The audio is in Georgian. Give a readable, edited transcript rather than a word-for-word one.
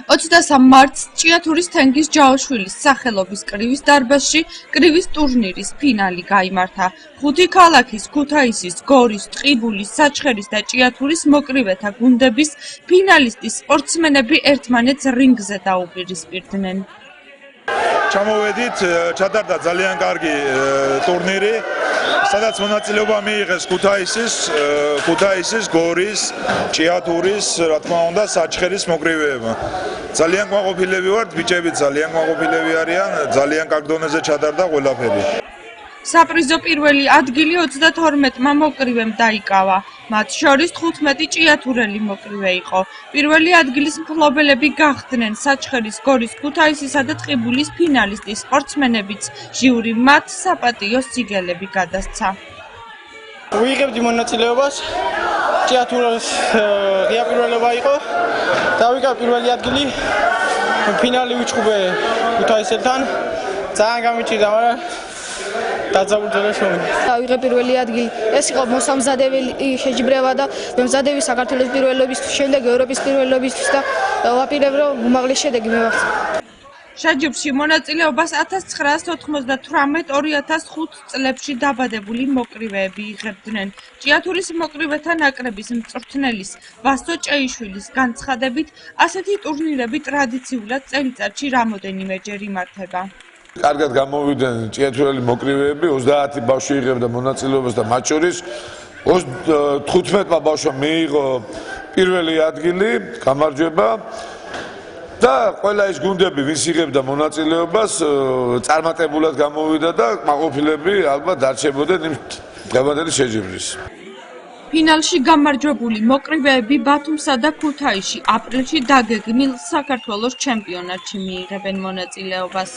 23 მარტს ჭიათურის თენგიზ ჯაოშვილის სახელობის კრივის დარბაზში კრივის ტურნირის ფინალი გაიმართა. 5 ქალაქის ქუთაისის, გორის, ტყიბულის, საჩხერის და ჭიათურის მოკრივეთა გუნდების ფინალისტი სპორტსმენები ერთმანეთს რინგზე დაუპირისპირდნენ. ჩამოვედით, ჩატარდა ძალიან კარგი ტურნირი, სადაც მონაწილეობა მიიღეს ქუთაისის, გორის, ჭიათურის, რა თქმა უნდა, საჩხერის მოკრივეებმა. ძალიან კმაყოფილები ვართ, ბიჭები ძალიან კმაყოფილები არიან, ძალიან კარგ დონეზე ჩატარდა ყველაფერი. საპრიზო პირველი ადგილი 32-მა მოკრივემ დაიკავა. მათ შორის 15 ჭიათურელი მოკრივე იყო. პირველი ადგილის მფლობელები გახდნენ საჩხერის, გორის, ქუთაისისა და ტყიბულის ფინალისტი სპორტსმენებიც. ჟიურიმ მათ საპატიო სიგელები გადასცა. ვიღებდი მონაწილეობას. ჭიათურის ღია პირველობა იყო. დავიკავე პირველი ადგილი. ფინალი ვიჩხუბე ქუთაისელთან. ძალიან გამიჭირდა, მაგრამ დაძაბულდა შოვი. ვიღე პირველი ადგილი. ეს იყო მოსამზადებელი შეჯიბრება და მომზადები საქართველოს პირველობისთვის, შემდეგ ევროპის პირველობისთვის და ვაპირებ რომ უმაღლეს შედეგი მივაღწია. შეჯიბრში მონაწილეობას 1998-2005 წლებში დაბადებული მოკრივეები იღებდნენ. ჭიათურის მოკრივეთა ნაკრების მწვრთნელის ვასო ჭეიშვილის განცხადებით, ასეთი ტურნირები ტრადიციულად წელიწადში რამოდენიმეჯერ იმართება. კარგად გამოვიდნენ ჭიათურელი მოკრივეები, 30 ბავშვი იღებდა მონაწილეობას და მათ შორის 15-მა ბავშვმა მიიღო პირველი ადგილი, გამარჯვება და ყველა ის გუნდები, ვინც იღებდა მონაწილეობას, წარმატებულად გამოვიდა და კმაყოფილები ალბათ დარჩებოდნენ იმ დღევანდელი შეჯიბრის. ფინალში გამარჯვებული მოკრივეები ბათუმსა და ქუთაისში აპრილში დაგეგმილ საქართველოს ჩემპიონატში მიიღებენ მონაწილეობას.